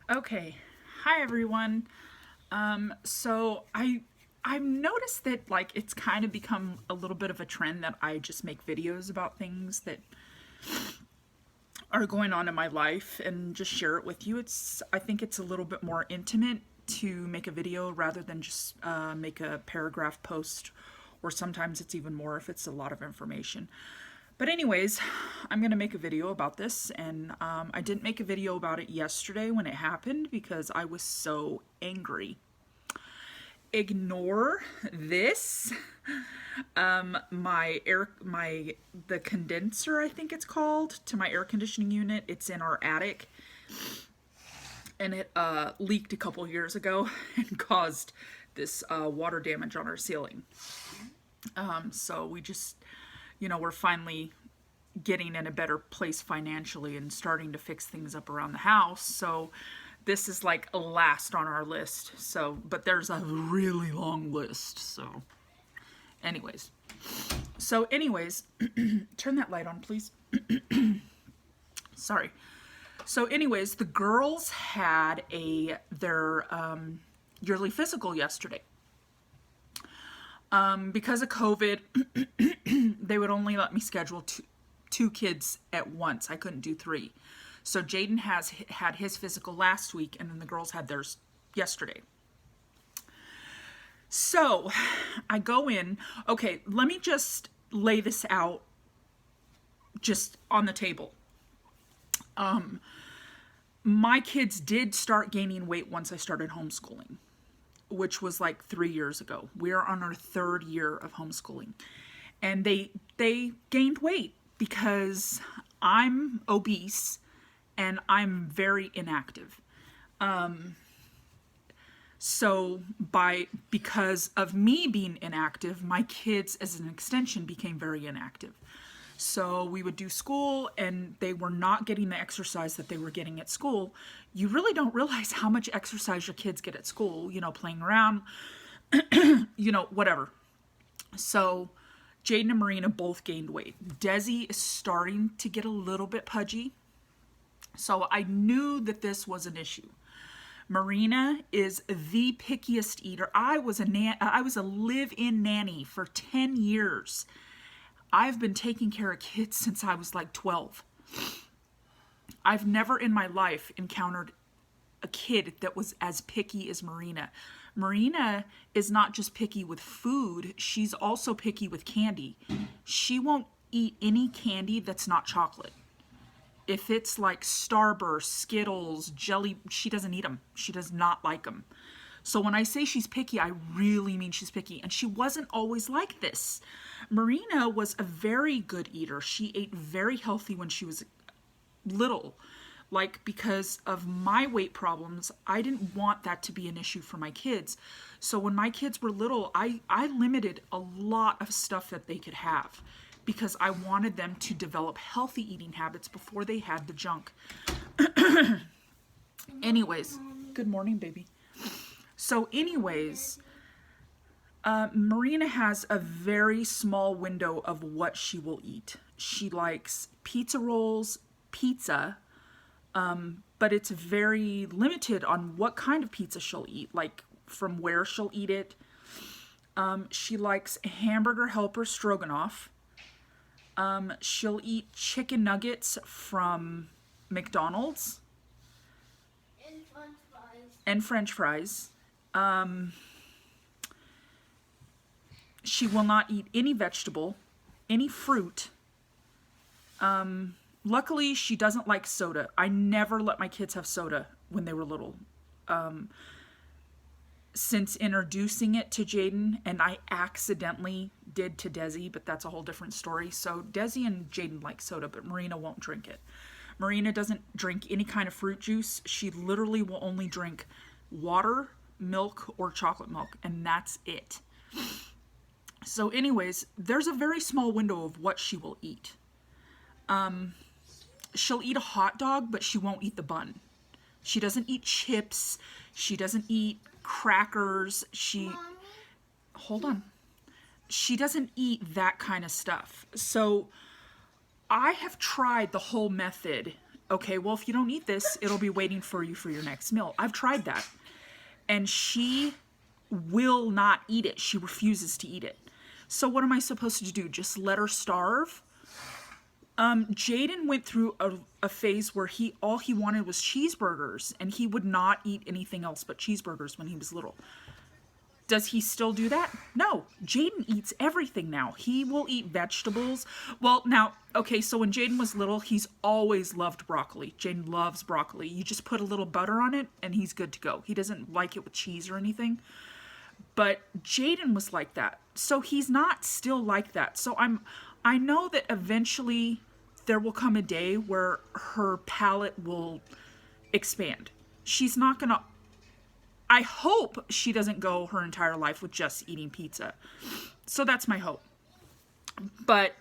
Okay, hi everyone. I've noticed that like it's kind of become a little bit of a trend that I just make videos about things that are going on in my life and just share it with you. I think it's a little bit more intimate to make a video rather than just make a paragraph post, or sometimes it's even more if it's a lot of information. But anyways, I'm going to make a video about this, and I didn't make a video about it yesterday when it happened because I was so angry. Ignore this. The condenser, I think it's called, to my air conditioning unit. It's in our attic, and it leaked a couple years ago and caused this water damage on our ceiling. So we just, we're finally getting in a better place financially and starting to fix things up around the house. So this is like last on our list. So, but there's a really long list. So anyways, turn that light on, please. Sorry. So anyways, the girls had their yearly physical yesterday. Because of COVID, they would only let me schedule two kids at once. I couldn't do three. So Jaden had his physical last week, and then the girls had theirs yesterday. So I go in. Okay, let me just lay this out just on the table. My kids did start gaining weight once I started homeschooling, which was like 3 years ago. We are on our third year of homeschooling. And they gained weight because I'm obese and I'm very inactive. Because of me being inactive, my kids as an extension became very inactive. So we would do school and they were not getting the exercise that they were getting at school. You really don't realize how much exercise your kids get at school, playing around, whatever. So Jaden and Marina both gained weight. Desi is starting to get a little bit pudgy. So I knew that this was an issue. Marina is the pickiest eater. I was a live-in nanny for 10 years. I've been taking care of kids since I was like 12. I've never in my life encountered a kid that was as picky as Marina. Marina is not just picky with food, she's also picky with candy. She won't eat any candy that's not chocolate. If it's like Starburst, Skittles, jelly, she doesn't eat them. She does not like them. So when I say she's picky, I really mean she's picky. And she wasn't always like this. Marina was a very good eater. She ate very healthy when she was little. Like, because of my weight problems, I didn't want that to be an issue for my kids. So when my kids were little, I limited a lot of stuff that they could have because I wanted them to develop healthy eating habits before they had the junk. Anyways, good morning, baby. So anyways, Marina has a very small window of what she will eat. She likes pizza rolls, pizza, but it's very limited on what kind of pizza she'll eat, like from where she'll eat it. She likes hamburger helper stroganoff. She'll eat chicken nuggets from McDonald's. And French fries. She will not eat any vegetable, any fruit. Luckily, she doesn't like soda. I never let my kids have soda when they were little. Since introducing it to Jaden, and I accidentally did to Desi, but that's a whole different story. So Desi and Jaden like soda, but Marina won't drink it. Marina doesn't drink any kind of fruit juice. She literally will only drink water, milk, or chocolate milk, and that's it. So anyways, there's a very small window of what she will eat. She'll eat a hot dog, but she won't eat the bun. She doesn't eat chips. She doesn't eat crackers. Hold on. She doesn't eat that kind of stuff. So I have tried the whole method okay, well, if you don't eat this, it'll be waiting for you for your next meal. I've tried that. And she will not eat it. She refuses to eat it. So what am I supposed to do? Just let her starve? Jaden went through a phase where all he wanted was cheeseburgers, and he would not eat anything else but cheeseburgers when he was little. Does he still do that? No. Jaden eats everything now. He will eat vegetables. Well, now, okay, so when Jaden was little, he's always loved broccoli. Jaden loves broccoli. You just put a little butter on it, and he's good to go. He doesn't like it with cheese or anything. But Jaden was like that. So he's not still like that. So I know that eventually there will come a day where her palate will expand. She's not going to... I hope she doesn't go her entire life with just eating pizza. So that's my hope. But,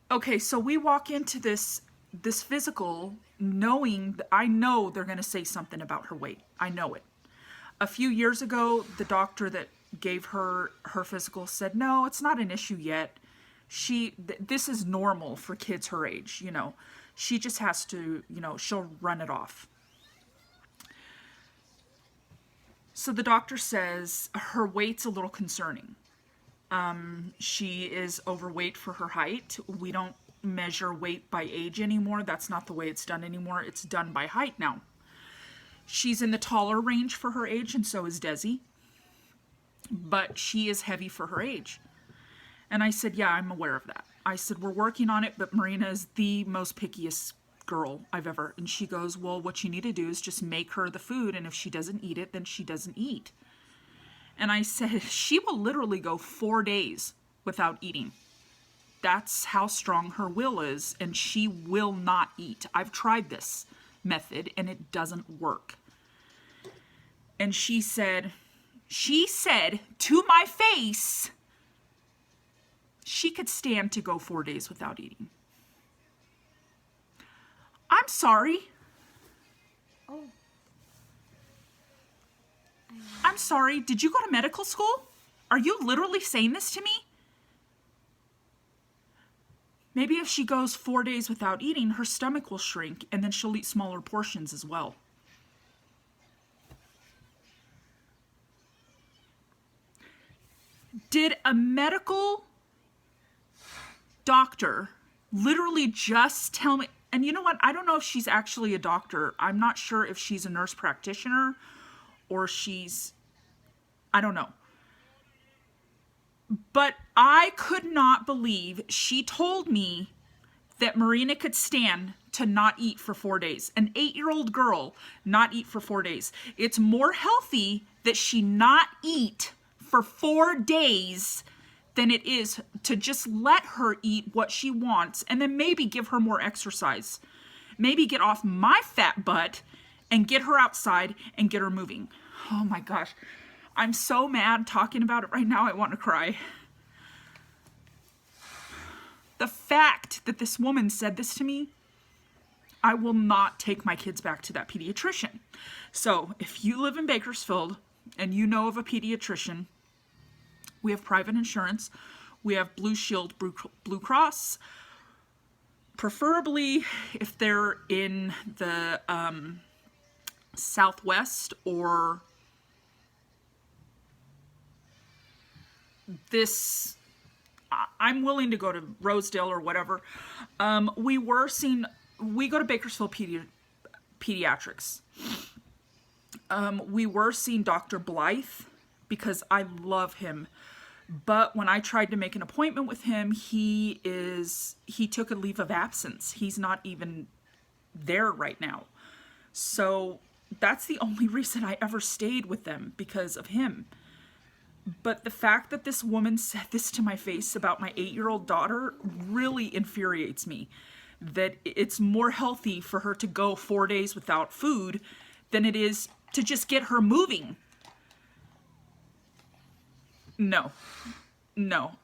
okay, so we walk into this physical knowing that I know they're going to say something about her weight. I know it. A few years ago, the doctor that gave her physical said, no, it's not an issue yet. This is normal for kids her age, you know. She just has to, you know, she'll run it off. So the doctor says her weight's a little concerning. She is overweight for her height. We don't measure weight by age anymore. That's not the way it's done anymore. It's done by height now. She's in the taller range for her age, and so is Desi. But she is heavy for her age. And I said, yeah, I'm aware of that. I said, we're working on it, but Marina is the most pickiest girl I've ever. And she goes, well, what you need to do is just make her the food, and if she doesn't eat it, then she doesn't eat. And I said, she will literally go 4 days without eating. That's how strong her will is, and she will not eat. I've tried this method, and it doesn't work. And she said to my face, she could stand to go 4 days without eating. I'm sorry. Oh. I'm sorry. Did you go to medical school? Are you literally saying this to me? Maybe if she goes 4 days without eating, her stomach will shrink, and then she'll eat smaller portions as well. Did a medical doctor literally just tell me? And you know what? I don't know if she's actually a doctor. I'm not sure if she's a nurse practitioner or I don't know. But I could not believe she told me that Marina could stand to not eat for 4 days. An 8-year-old girl not eat for 4 days. It's more healthy that she not eat for 4 days than it is to just let her eat what she wants and then maybe give her more exercise. Maybe get off my fat butt and get her outside and get her moving. Oh my gosh. I'm so mad talking about it right now. I want to cry. The fact that this woman said this to me, I will not take my kids back to that pediatrician. So if you live in Bakersfield and you know of a pediatrician, we have private insurance. We have Blue Shield, Blue Cross. Preferably if they're in the Southwest or this, I'm willing to go to Rosedale or whatever. We go to Bakersfield Pediatrics. We were seeing Dr. Blythe because I love him. But when I tried to make an appointment with him, he took a leave of absence. He's not even there right now. So that's the only reason I ever stayed with them, because of him. But the fact that this woman said this to my face about my 8-year-old daughter really infuriates me. That it's more healthy for her to go 4 days without food than it is to just get her moving. No,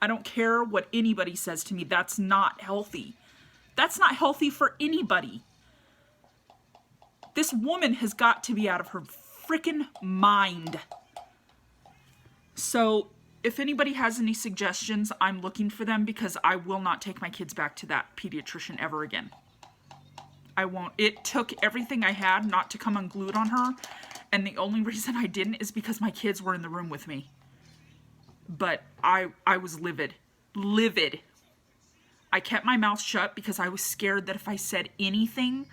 I don't care what anybody says to me. That's not healthy. That's not healthy for anybody. This woman has got to be out of her freaking mind. So if anybody has any suggestions, I'm looking for them, because I will not take my kids back to that pediatrician ever again. I won't. It took everything I had not to come unglued on her. And the only reason I didn't is because my kids were in the room with me. But I was livid. Livid. I kept my mouth shut because I was scared that if I said anything,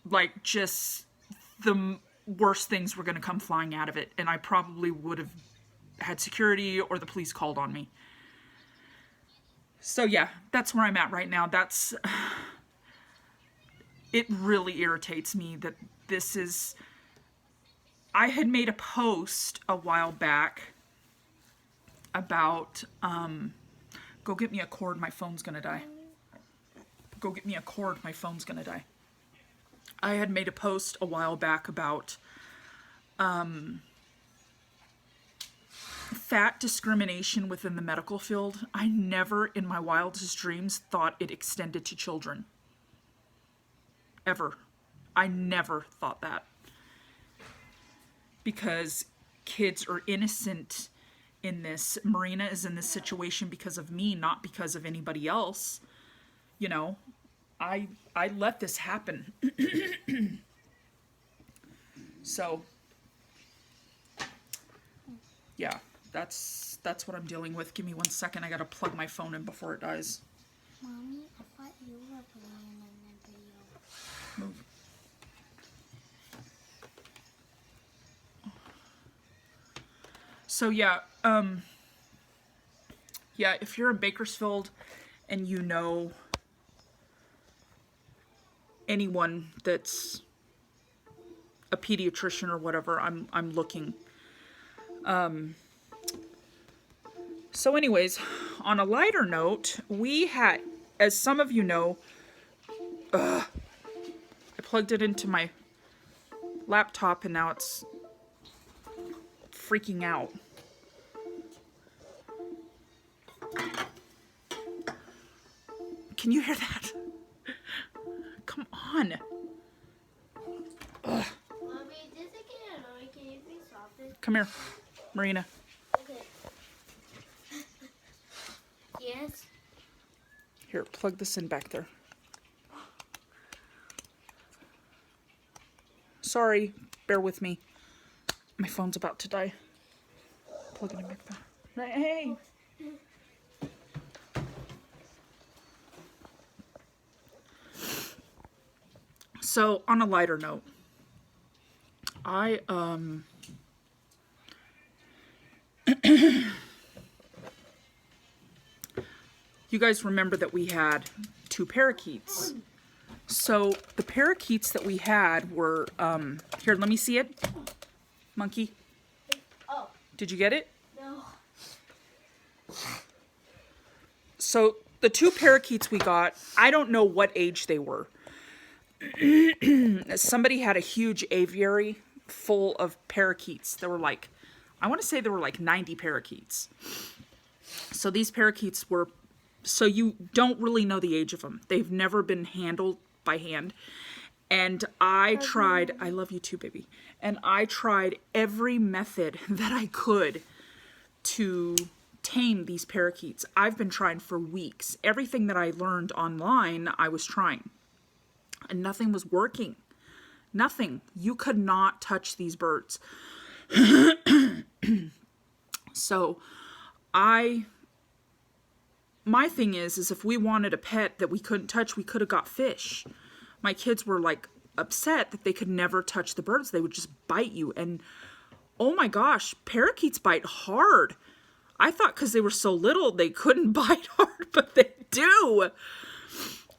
like, just the worst things were going to come flying out of it. And I probably would have had security or the police called on me. So yeah, that's where I'm at right now. It really irritates me that this is... I had made a post a while back about, go get me a cord, my phone's gonna die. Go get me a cord, my phone's gonna die. I had made a post a while back about fat discrimination within the medical field. I never in my wildest dreams thought it extended to children. Ever. I never thought that. Because kids are innocent in this. Marina is in this situation because of me, not because of anybody else. You know, I let this happen. So, yeah, that's what I'm dealing with. Give me 1 second. I gotta plug my phone in before it dies. Mommy, I thought you were playing in the video. Move. So yeah, if you're in Bakersfield and you know anyone that's a pediatrician or whatever, I'm looking. So anyways, on a lighter note, we had, as some of you know, I plugged it into my laptop and now it's freaking out. Can you hear that? Come on. Ugh. Mommy, this is getting annoying. Can you be softer? Come here, Marina. Okay. Yes. Here, plug this in back there. Sorry, bear with me. My phone's about to die. Plug it in back there. Hey! So, on a lighter note, you guys remember that we had 2 parakeets. So, the parakeets that we had were, here, let me see it. Monkey. Oh, Did you get it? no. So, the 2 parakeets we got, I don't know what age they were. Somebody had a huge aviary full of parakeets. There were like, I want to say there were like 90 parakeets. So these parakeets were, so you don't really know the age of them. They've never been handled by hand. And I tried, I love you too, baby. And I tried every method that I could to tame these parakeets. I've been trying for weeks. Everything that I learned online, I was trying. And nothing was working. Nothing. You could not touch these birds. So, my thing is if we wanted a pet that we couldn't touch, we could have got fish. My kids were like upset that they could never touch the birds. They would just bite you. And oh my gosh, parakeets bite hard. I thought because they were so little, they couldn't bite hard, but they do.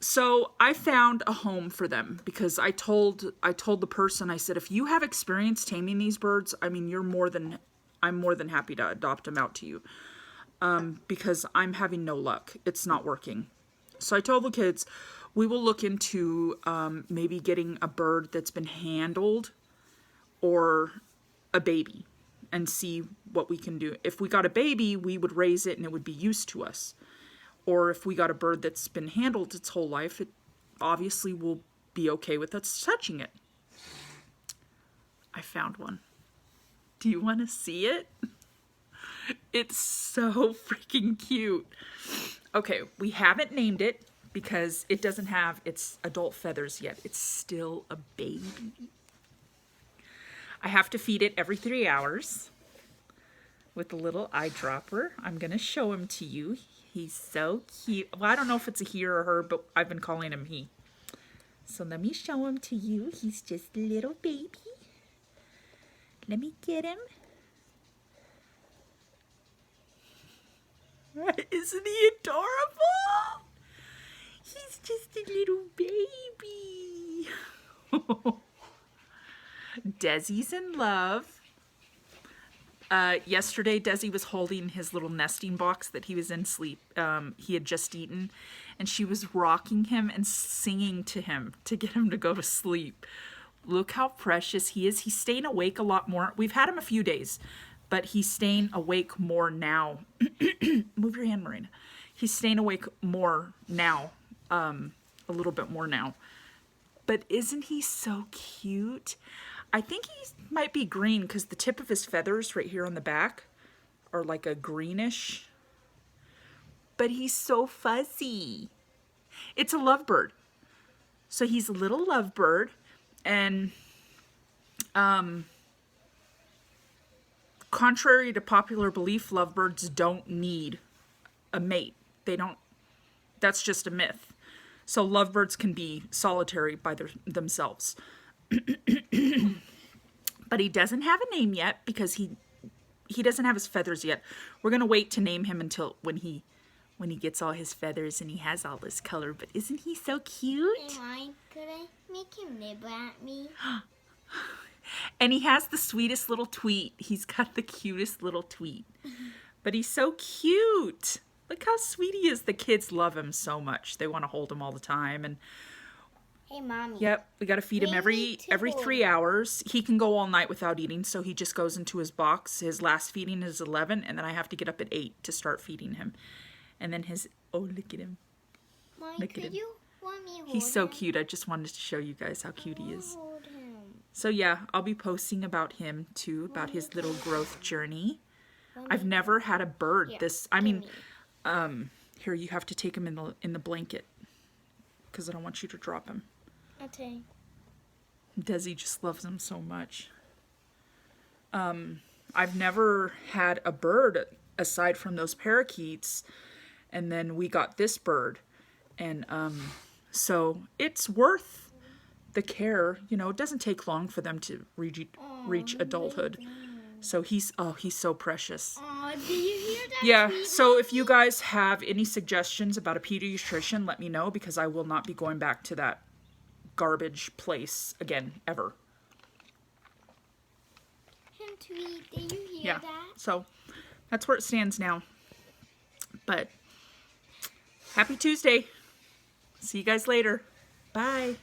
So I found a home for them because I told the person, I said, if you have experience taming these birds, I mean, I'm more than happy to adopt them out to you. Because I'm having no luck. It's not working. So I told the kids, we will look into maybe getting a bird that's been handled or a baby and see what we can do. If we got a baby, we would raise it and it would be used to us. Or if we got a bird that's been handled its whole life, it obviously will be okay with us touching it. I found one. Do you want to see it? It's so freaking cute. Okay, we haven't named it because it doesn't have its adult feathers yet. It's still a baby. I have to feed it every 3 hours with a little eyedropper. I'm going to show him to you. He's so cute. Well, I don't know if it's a he or a her, but I've been calling him he. So let me show him to you. He's just a little baby. Let me get him. Isn't he adorable? He's just a little baby. Desi's in love. Yesterday, Desi was holding his little nesting box that he was in sleep. He had just eaten, and she was rocking him and singing to him to get him to go to sleep. Look how precious he is. He's staying awake a lot more. We've had him a few days, but he's staying awake more now. Move your hand, Marina. He's staying awake more now, a little bit more now. But isn't he so cute? I think he might be green because the tip of his feathers right here on the back are like a greenish. But he's so fuzzy. It's a lovebird. So he's a little lovebird. And contrary to popular belief, lovebirds don't need a mate. They don't. That's just a myth. So lovebirds can be solitary by themselves. But he doesn't have a name yet because he doesn't have his feathers yet. We're gonna wait to name him until when he gets all his feathers and he has all this color. But isn't he so cute? Hey, Mom, could I make him nibble at me? And he has the sweetest little tweet. He's got the cutest little tweet. But he's so cute. Look how sweet he is. The kids love him so much. They want to hold him all the time. And Hey, Mommy. yep, we got to feed him every 3 hours. He can go all night without eating, so he just goes into his box. His last feeding is 11, and then I have to get up at 8 to start feeding him. And then oh, look at him. Mommy, Look at him. could you want me to hold He's so him? cute. I just wanted to show you guys how cute he is. Hold him. So yeah, I'll be posting about him too, about his little growth journey. I've never had a bird this. I mean, here you have to take him in the blanket because I don't want you to drop him. Okay. Desi just loves him so much. I've never had a bird aside from those parakeets, and then we got this bird, and so it's worth the care. You know, it doesn't take long for them to reach adulthood. So he's so precious. Oh, do you hear that? Yeah, sweet so if you guys have any suggestions about a pediatrician, let me know, because I will not be going back to that garbage place again, ever. him tweet? Did you hear Yeah, that? so that's where it stands now. But happy Tuesday. See you guys later. Bye.